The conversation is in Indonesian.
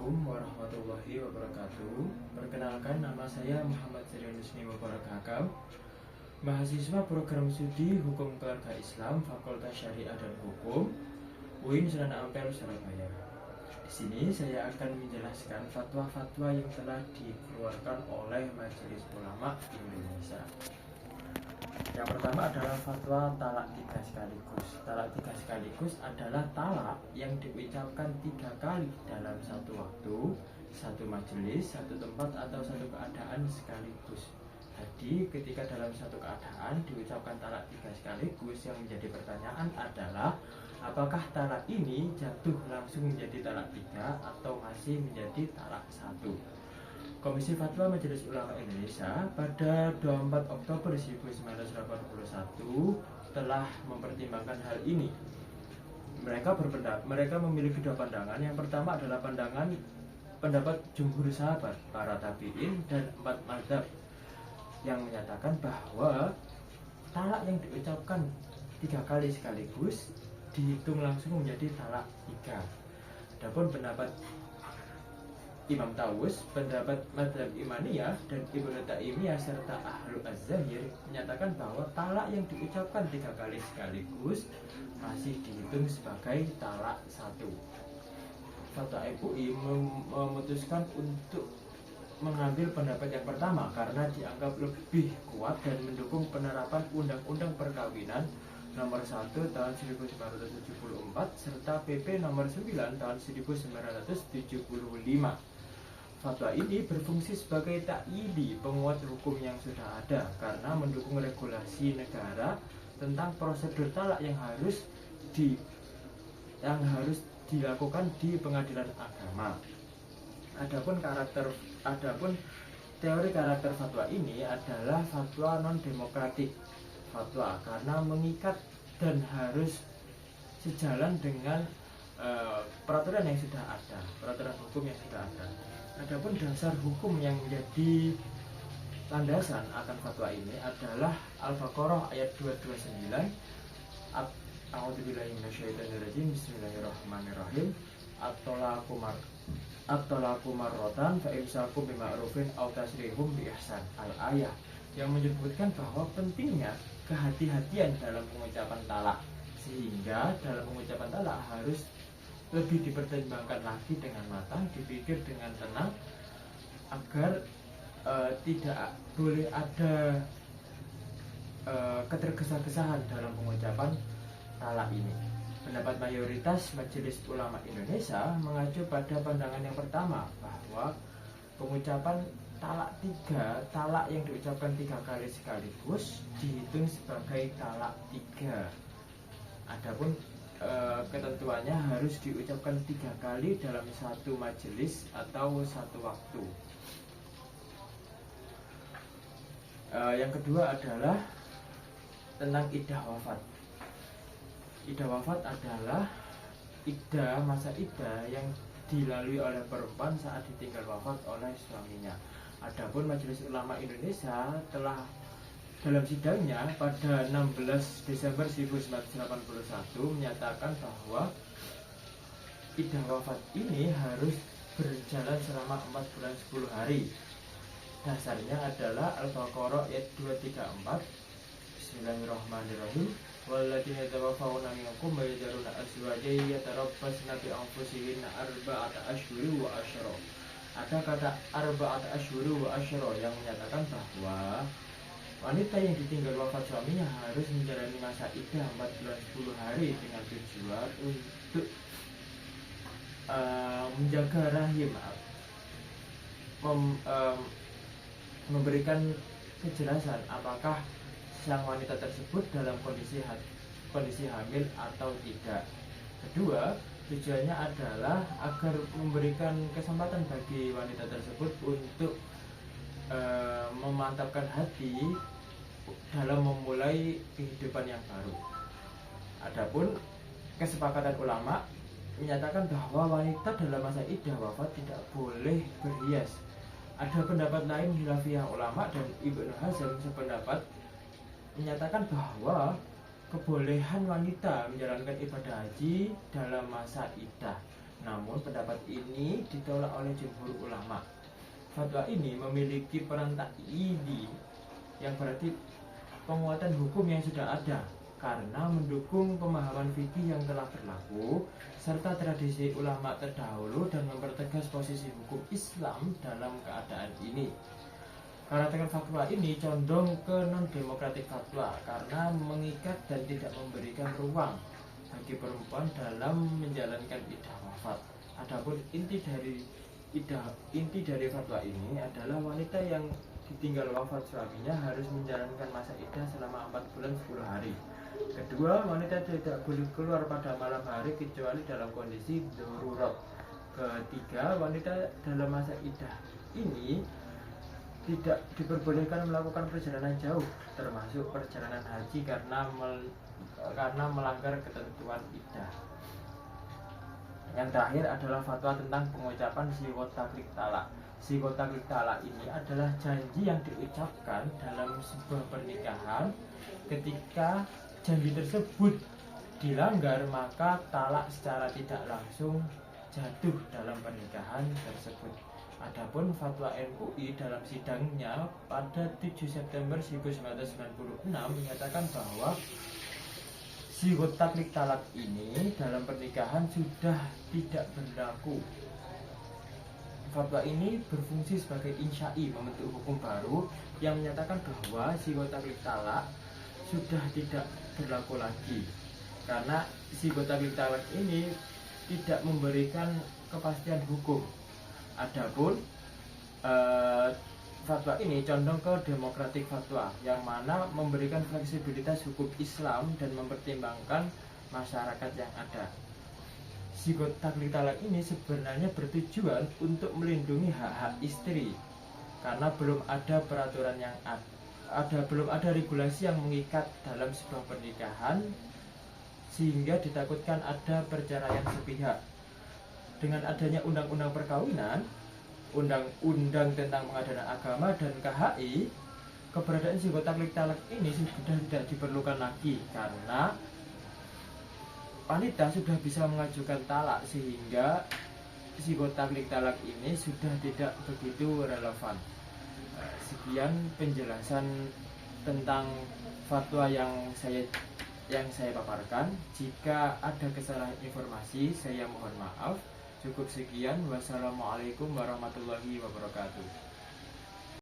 Assalamualaikum warahmatullahi wabarakatuh. Perkenalkan, nama saya Muhammad Zainuddin Mubarak, mahasiswa program studi Hukum Keluarga Islam Fakultas Syariah dan Hukum UIN Sunan Ampel, Surabaya. Di sini saya akan menjelaskan fatwa-fatwa yang telah dikeluarkan oleh Majelis Ulama Indonesia. Yang pertama adalah fatwa talak 3 sekaligus. Talak 3 sekaligus adalah talak yang diucapkan 3 kali dalam satu waktu, satu majelis, satu tempat, atau satu keadaan sekaligus. Jadi ketika dalam satu keadaan diucapkan talak 3 sekaligus, yang menjadi pertanyaan adalah apakah talak ini jatuh langsung menjadi talak 3 atau masih menjadi talak 1. Komisi Fatwa Majelis Ulama Indonesia pada 24 Oktober 1981 telah mempertimbangkan hal ini. Mereka memiliki 2 pandangan. Yang pertama adalah pendapat jumhur sahabat, para tabi'in, dan 4 mazhab yang menyatakan bahwa talak yang diucapkan 3 kali sekaligus dihitung langsung menjadi talak 3. Adapun pendapat Imam Tawus, pendapat Madzhab Imaniyah dan Ibnu Taimiyah serta Ahlu Az-Zahir menyatakan bahwa talak yang diucapkan 3 kali sekaligus masih dihitung sebagai talak 1. Fatwa MUI memutuskan untuk mengambil pendapat yang pertama karena dianggap lebih kuat dan mendukung penerapan Undang-Undang Perkawinan Nomor 1 Tahun 1974 serta PP Nomor 9 Tahun 1975. Fatwa ini berfungsi sebagai takyidi penguat hukum yang sudah ada karena mendukung regulasi negara tentang prosedur talak yang harus dilakukan di pengadilan agama. Adapun teori karakter fatwa ini adalah fatwa non demokratik. Fatwa karena mengikat dan harus sejalan dengan peraturan yang sudah ada, peraturan hukum yang sudah ada. Adapun dasar hukum yang menjadi landasan akan fatwa ini adalah Al-Baqarah ayat 229. A'udzubillahi minasyaitonirrajim. Bismillahirrahmanirrahim. At-talaqu marratan fa imsakum bima'rufin aw tasrihum bi ihsan. Al-ayah yang menyebutkan bahwa pentingnya kehati-hatian dalam pengucapan talak, sehingga dalam pengucapan talak harus lebih dipertimbangkan lagi dengan matang, dipikir dengan tenang agar tidak boleh ada ketergesa-gesaan dalam pengucapan talak ini. Pendapat mayoritas Majelis Ulama Indonesia mengacu pada pandangan yang pertama bahwa pengucapan talak 3, talak yang diucapkan 3 kali sekaligus dihitung sebagai talak 3. Adapun ketentuannya harus diucapkan 3 kali dalam satu majelis atau satu waktu. Yang kedua adalah tentang iddah wafat. Iddah wafat adalah masa iddah yang dilalui oleh perempuan saat ditinggal wafat oleh suaminya. Adapun Majelis Ulama Indonesia telah dalam sidangnya pada 16 Desember 1981 menyatakan bahwa iddah wafat ini harus berjalan selama 4 bulan 10 hari. Dasarnya adalah Al-Baqarah ayat 234. Bismillahirrahmanirrahim. Walladzina tawaffawna minkum wa yadharuna azwajan yatarabbasna bi anfusihinna arba'ata asyhuri wa asyra. Ada kata arba'ata asyhuri wa asyra yang menyatakan bahwa wanita yang ditinggal wafat suaminya harus menjalani masa iddah 4 bulan 10 hari dengan tujuan untuk menjaga rahim, memberikan kejelasan apakah sang wanita tersebut dalam kondisi hamil atau tidak. Kedua, tujuannya adalah agar memberikan kesempatan bagi wanita tersebut untuk memantapkan hati dalam memulai kehidupan yang baru. Adapun kesepakatan ulama menyatakan bahwa wanita dalam masa iddah wafat tidak boleh berhias. Ada pendapat lain khilafiyah ulama dan Ibnu Hazm sependapat menyatakan bahwa kebolehan wanita menjalankan ibadah haji dalam masa iddah. Namun pendapat ini ditolak oleh jumhur ulama. Fatwa ini memiliki peran ta'yidi, yang berarti penguatan hukum yang sudah ada, karena mendukung pemahaman fikih yang telah berlaku serta tradisi ulama terdahulu dan mempertegas posisi hukum Islam dalam keadaan ini. Karakter fatwa ini condong ke non-demokratik fatwa karena mengikat dan tidak memberikan ruang bagi perempuan dalam menjalankan iddah wafat. Adapun inti dari fatwa ini adalah wanita yang ditinggal wafat suaminya harus menjalankan masa iddah selama 4 bulan 10 hari. Kedua, wanita tidak boleh keluar pada malam hari kecuali dalam kondisi darurat. Ketiga, wanita dalam masa iddah ini tidak diperbolehkan melakukan perjalanan jauh, termasuk perjalanan haji karena melanggar ketentuan iddah. Yang terakhir adalah fatwa tentang pengucapan sighot taklid talak. Sighot taklid talak ini adalah janji yang diucapkan dalam sebuah pernikahan. Ketika janji tersebut dilanggar, maka talak secara tidak langsung jatuh dalam pernikahan tersebut. Adapun fatwa MUI dalam sidangnya pada 7 September 1996 menyatakan bahwa sighot taklid talak ini dalam pernikahan sudah tidak berlaku. Fatwa ini berfungsi sebagai insya'i, membentuk hukum baru yang menyatakan bahwa sighot taklid talak sudah tidak berlaku lagi, karena sighot taklid talak ini tidak memberikan kepastian hukum. Adapun fatwa ini condong ke demokratik fatwa, yang mana memberikan fleksibilitas hukum Islam dan mempertimbangkan masyarakat yang ada. Sighot taklid talak ini sebenarnya bertujuan untuk melindungi hak-hak istri, karena belum ada peraturan yang belum ada regulasi yang mengikat dalam sebuah pernikahan, sehingga ditakutkan ada perceraian sepihak. Dengan adanya undang-undang perkawinan, undang-undang tentang pengadilan agama, dan KHI, keberadaan sighot taklid talak ini sudah tidak diperlukan lagi, karena wanita sudah bisa mengajukan talak, sehingga sighot taklid talak ini sudah tidak begitu relevan. Sekian penjelasan tentang fatwa yang saya paparkan. Jika ada kesalahan informasi, saya mohon maaf. Cukup sekian. Wassalamualaikum warahmatullahi wabarakatuh.